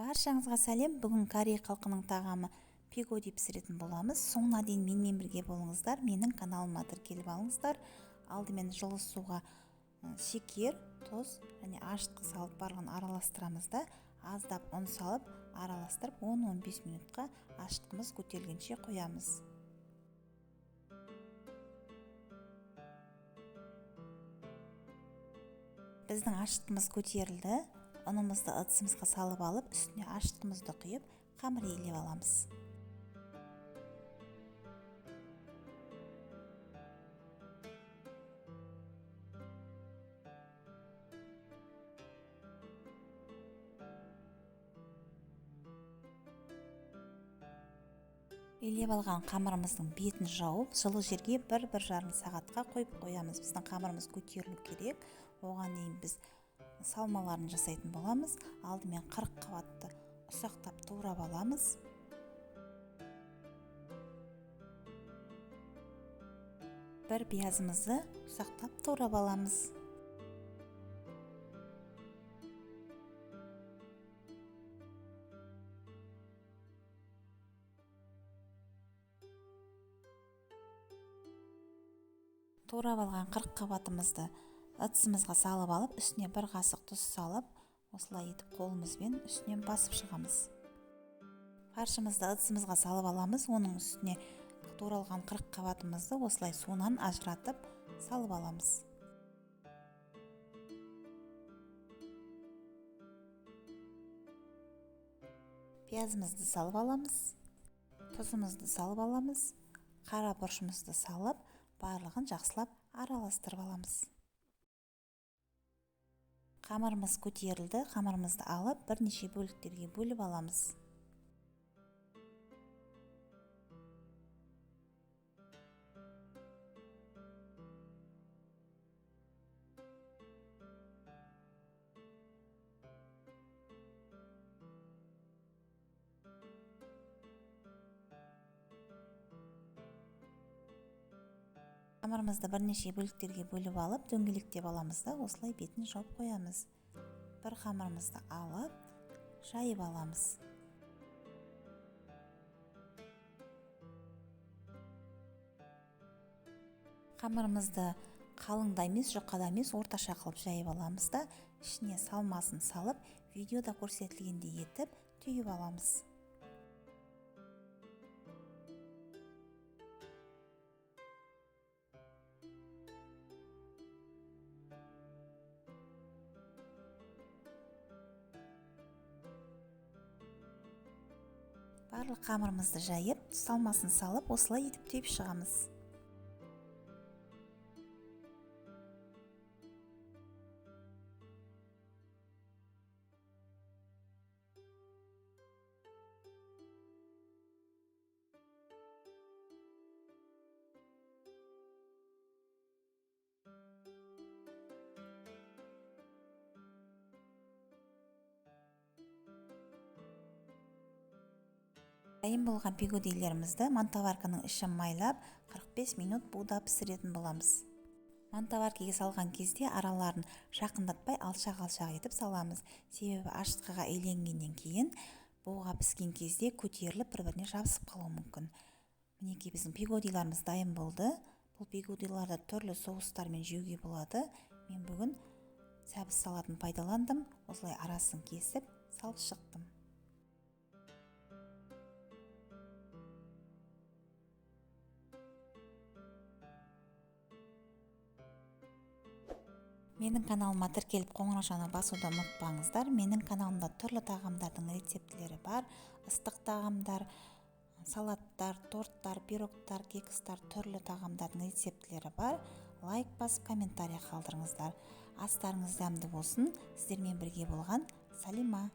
Баршаңызға сәлем. Бүгін Корей халқының тағамы пигоди пісіретін боламыз. Соңына дейін менімен бірге болыңыздар. Менің каналыма тіркеліп алыңыздар. Алдымен жылы суға шекер, тұз және ашытқы салып барлығын араластырамыз да аздап ұн салып араластырып 10-15 минутқа ашытқымыз көтерілгенше қоямыз. Біздің ашытқымыз көтерілді. Ұнымызды ыдысымызға салып алып, үстіне ашытқымызды құйып, қамыр елеп аламыз. Елеп алған қамырымыздың бетін жауып, жылы жерге 1-1,5 сағатқа қойып қоямыз. Біздің қамырымыз көтерілу керек. Оған дейін біз салмаларын жасайтын боламыз. Алдымен 40 қабатты ұсақтап турап аламыз. Бір пиязымызды ұсақтап турап аламыз. Турап алған 40 қабатымызды ыдысымызға салып алып, үстіне 1 қасық тұз салып, осылай етіп қолымызбен үстінен басып шығамыз. Фаршымызды ыдысымызға салып аламыз, оның үстіне туралған 40 қабатымызды осылай суынан ажыратып салып аламыз. Пиязымызды салып аламыз, тұзымызды салып аламыз, қара бұрышымызды салып, барлығын жақсылап араластырып аламыз. Қамырымыз көтерілді. Қамырымызды алып, бірнеше бөліктерге бөліп аламыз. Қамырымызды бірнеше бөліктерге бөліп алып, дөңгелектеп аламыз да, осылай бетін жауып қоямыз. Бір қамырымызды алып, жайып аламыз. Қамырымызды қалыңда емес, жұқада емес, орташа қылып жайып аламыз да, ішіне салмасын салып, видеода көрсетілгендей етіп түйіп аламыз. Барлық қамырымызды жайып, салмасын салып, осылай етіп түйіп шығамыз. Дайын болған пигодилерімізді мантоварканың ішін майлап 45 минут буда пісіретін боламыз. Мантоваркаға салған кезде араларын жақындатпай алшақ-алшақ етіп саламыз. Себебі ашытқыға үйленгеннен кейін буға піскен кезде көтеріліп бір-біріне жабысып қалуы мүмкін. Мінекей біздің пигодиларымыз дайын болды. Бұл пигодиларды түрлі соустармен жеуге болады. Мен бүгін сәбіз салатын пайдаландым. Осылай арасын кесіп салып шықтым. Менің каналыма тіркеліп қоңыраушаны басуды ұмытпаңыздар. Менің каналымда түрлі тағамдардың рецептілері бар. Ыстық тағамдар, салаттар, торттар, пирогтар, кекстар, түрлі тағамдардың рецептілері бар. Лайк басып, комментария қалдырыңыздар. Астарыңыз дәмді болсын. Сіздермен бірге болған Салима.